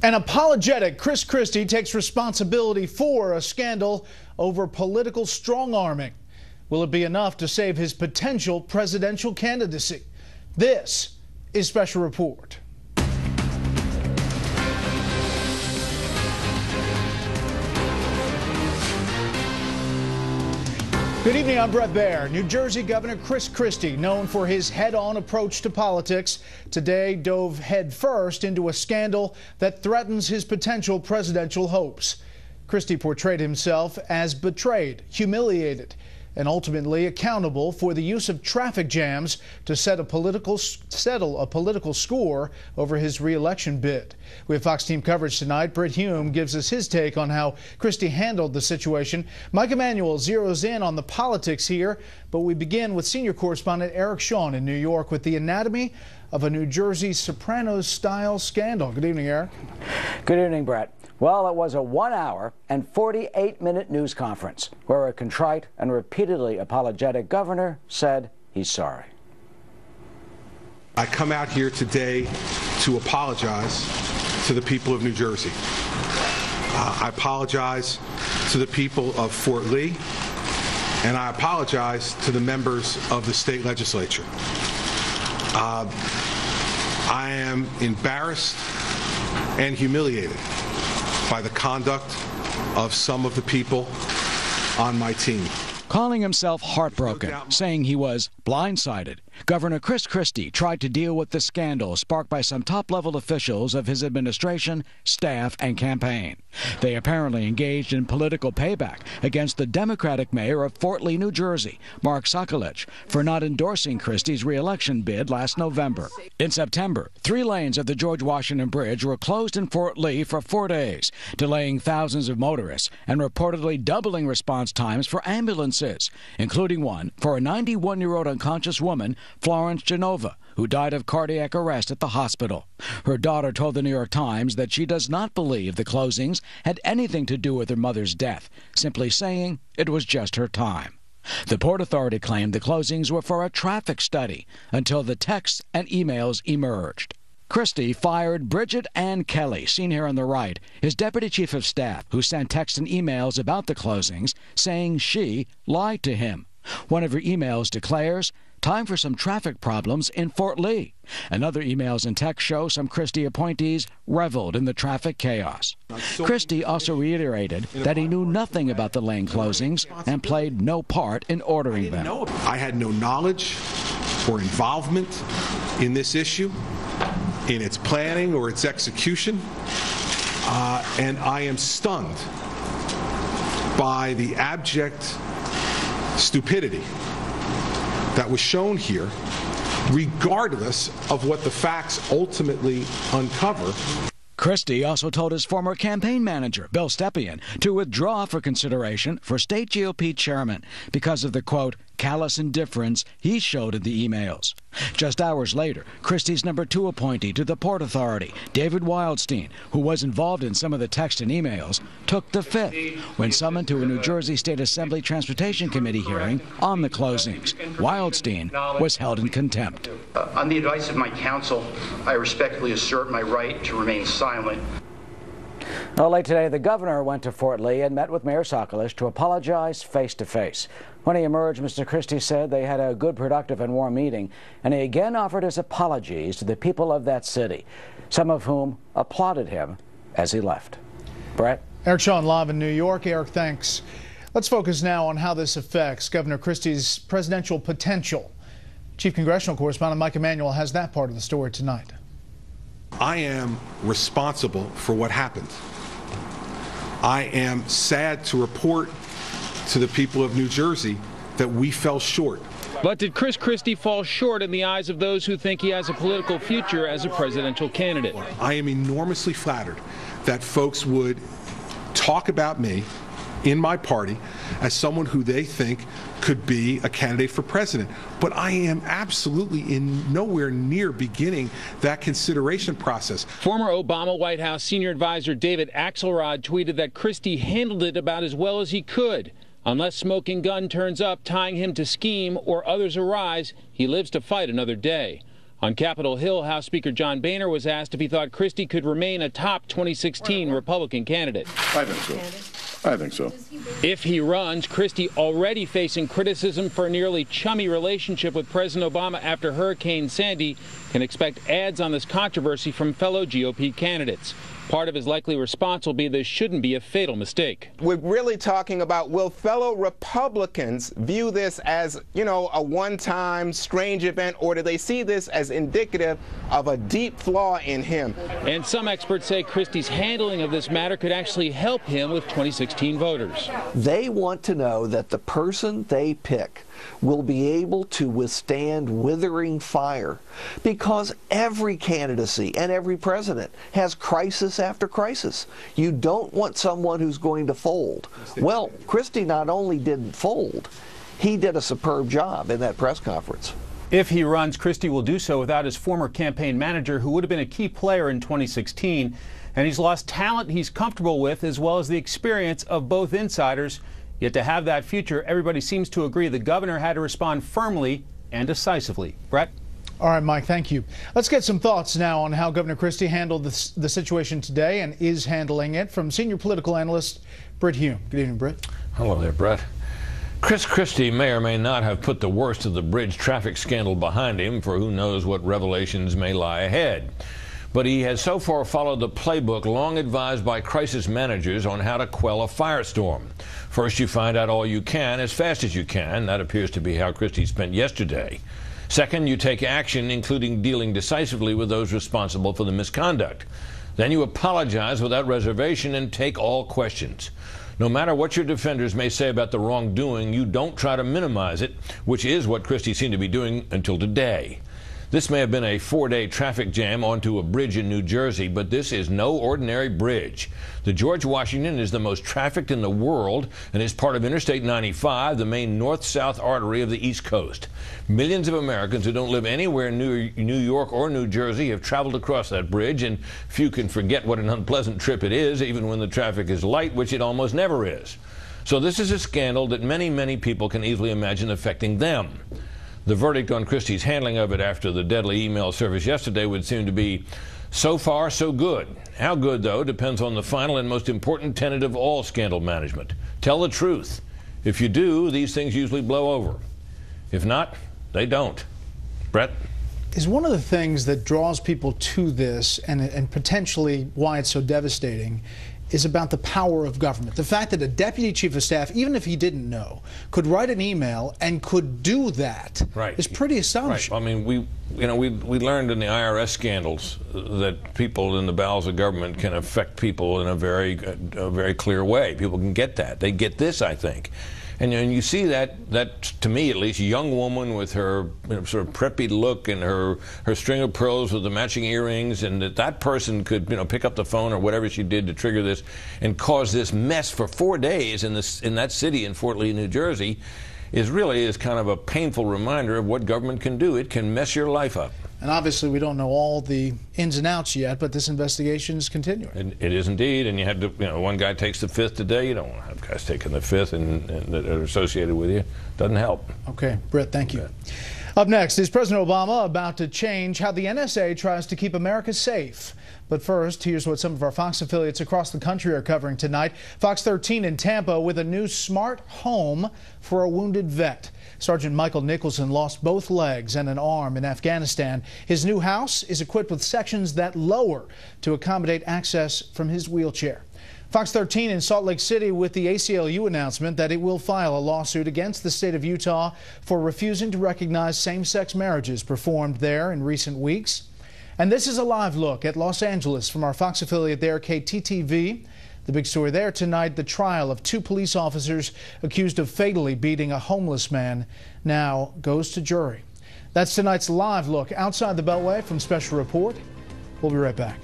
An apologetic Christie takes responsibility for a scandal over political strong-arming. Will it be enough to save his potential presidential candidacy? This is Special Report. Good evening, I'm Brett Baer. New Jersey Governor Christie, known for his head-on approach to politics, today dove headfirst into a scandal that threatens his potential presidential hopes. Christie portrayed himself as betrayed, humiliated, and ultimately accountable for the use of traffic jams to settle a political score over his re-election bid. We have Fox team coverage tonight. Britt Hume gives us his take on how Christie handled the situation. Mike Emanuel zeroes in on the politics here, but we begin with senior correspondent Eric Shawn in New York with the anatomy of a New Jersey Sopranos-style scandal. Good evening, Eric. Good evening, Brett. Well, it was a 1-hour and 48-minute news conference where a contrite and repeatedly apologetic governor said he's sorry. I come out here today to apologize to the people of New Jersey. I apologize to the people of Fort Lee, and I apologize to the members of the state legislature. I am embarrassed and humiliated by the conduct of some of the people on my team. Calling himself heartbroken, saying he was blindsided, Governor Christie tried to deal with the scandal sparked by some top-level officials of his administration, staff, and campaign. They apparently engaged in political payback against the Democratic mayor of Fort Lee, New Jersey, Mark Sokolich, for not endorsing Christie's re-election bid last November. In September, 3 lanes of the George Washington Bridge were closed in Fort Lee for 4 days, delaying thousands of motorists and reportedly doubling response times for ambulances, including one for a 91-year-old unconscious woman, Florence Genova, who died of cardiac arrest at the hospital. Her daughter told the New York Times that she does not believe the closings had anything to do with her mother's death, simply saying it was just her time. The Port Authority claimed the closings were for a traffic study until the texts and emails emerged. Christie fired Bridget Ann Kelly, seen here on the right, his deputy chief of staff, who sent texts and emails about the closings, saying she lied to him. One of her emails declares, "Time for some traffic problems in Fort Lee." And other emails and texts show some Christie appointees reveled in the traffic chaos. Christie also reiterated that he knew nothing about the lane closings and played no part in ordering them. I had no knowledge or involvement in this issue, in its planning or its execution, and I am stunned by the abject stupidity that was shown here, regardless of what the facts ultimately uncover. Christie also told his former campaign manager, Bill Stepien, to withdraw for consideration for state GOP chairman because of the, quote, callous indifference he showed in the emails. Just hours later, Christie's number 2 appointee to the Port Authority, David Wildstein, who was involved in some of the text and emails, took the fifth when summoned to a New Jersey State Assembly Transportation Committee hearing on the closings. Wildstein was held in contempt. On the advice of my counsel, I respectfully assert my right to remain silent. Well, late today, the governor went to Fort Lee and met with Mayor Sokolich to apologize face-to-face. When he emerged, Mr. Christie said they had a good, productive, and warm meeting, and he again offered his apologies to the people of that city, some of whom applauded him as he left. Brett? Eric Shawn live in New York. Eric, thanks. Let's focus now on how this affects Governor Christie's presidential potential. Chief Congressional Correspondent Mike Emanuel has that part of the story tonight. I am responsible for what happened. I am sad to report to the people of New Jersey that we fell short. But did Christie fall short in the eyes of those who think he has a political future as a presidential candidate? I am enormously flattered that folks would talk about me in my party as someone who they think could be a candidate for president. But I am absolutely nowhere near beginning that consideration process. Former Obama White House senior advisor David Axelrod tweeted that Christie handled it about as well as he could. Unless smoking gun turns up tying him to scheme or others arise, he lives to fight another day. On Capitol Hill, House Speaker John Boehner was asked if he thought Christie could remain a top 2016 Republican candidate. I think so. I think so. If he runs, Christie, already facing criticism for a nearly chummy relationship with President Obama after Hurricane Sandy, can expect ads on this controversy from fellow GOP candidates. Part of his likely response will be this shouldn't be a fatal mistake. We're really talking about, will fellow Republicans view this as, a one-time strange event, or do they see this as indicative of a deep flaw in him? And some experts say Christie's handling of this matter could actually help him with 2016 voters. They want to know that the person they pick will be able to withstand withering fire, because every candidacy and every president has crisis after crisis. You don't want someone who's going to fold. Well, Christie not only didn't fold, he did a superb job in that press conference. If he runs, Christie will do so without his former campaign manager, who would have been a key player in 2016. And he's lost talent he's comfortable with, as well as the experience of both insiders. Yet to have that future, everybody seems to agree the governor had to respond firmly and decisively. Brett? All right, Mike, thank you. Let's get some thoughts now on how Governor Christie handled the situation today and is handling it from senior political analyst Britt Hume. Good evening, Britt. Hello there, Brett. Chris Christie may or may not have put the worst of the bridge traffic scandal behind him, for who knows what revelations may lie ahead. But he has so far followed the playbook long advised by crisis managers on how to quell a firestorm. First, you find out all you can as fast as you can. That appears to be how Christie spent yesterday. Second, you take action, including dealing decisively with those responsible for the misconduct. Then you apologize without reservation and take all questions. No matter what your defenders may say about the wrongdoing, you don't try to minimize it, which is what Christie seemed to be doing until today. This may have been a 4-day traffic jam onto a bridge in New Jersey, but this is no ordinary bridge. The George Washington is the most trafficked in the world and is part of Interstate 95, the main north-south artery of the East Coast. Millions of Americans who don't live anywhere near New York or New Jersey have traveled across that bridge, and few can forget what an unpleasant trip it is, even when the traffic is light, which it almost never is. So this is a scandal that many, many people can easily imagine affecting them. The verdict on Christie's handling of it after the deadly email service yesterday would seem to be so far so good. How good, though, depends on the final and most important tenet of all scandal management. Tell the truth. If you do, these things usually blow over. If not, they don't. Brett? Is one of the things that draws people to this and potentially why it's so devastating is about the power of government. The fact that a deputy chief of staff, even if he didn't know, could write an email and could do that is pretty astonishing. Right. I mean, we learned in the IRS scandals that people in the bowels of government can affect people in a very clear way. People can get that. They get this, I think. And you see that to me at least, young woman with her sort of preppy look and her string of pearls with the matching earrings, and that person could pick up the phone or whatever she did to trigger this and cause this mess for 4 days in that city in Fort Lee, New Jersey, is kind of a painful reminder of what government can do. It can mess your life up. And obviously we don't know all the ins and outs yet, but this investigation is continuing. It is indeed, and you had to, one guy takes the fifth today. You don't want to have guys taking the fifth and that are associated with you. Doesn't help. Okay, Brett, thank you. Up next, is President Obama about to change how the NSA tries to keep America safe? But first, here's what some of our Fox affiliates across the country are covering tonight. Fox 13 in Tampa with a new smart home for a wounded vet. Sergeant Michael Nicholson lost both legs and an arm in Afghanistan. His new house is equipped with sections that lower to accommodate access from his wheelchair. Fox 13 in Salt Lake City with the ACLU announcement that it will file a lawsuit against the state of Utah for refusing to recognize same-sex marriages performed there in recent weeks. And this is a live look at Los Angeles from our Fox affiliate there, KTTV. The big story there tonight, the trial of 2 police officers accused of fatally beating a homeless man now goes to jury. That's tonight's live look outside the Beltway from Special Report. We'll be right back.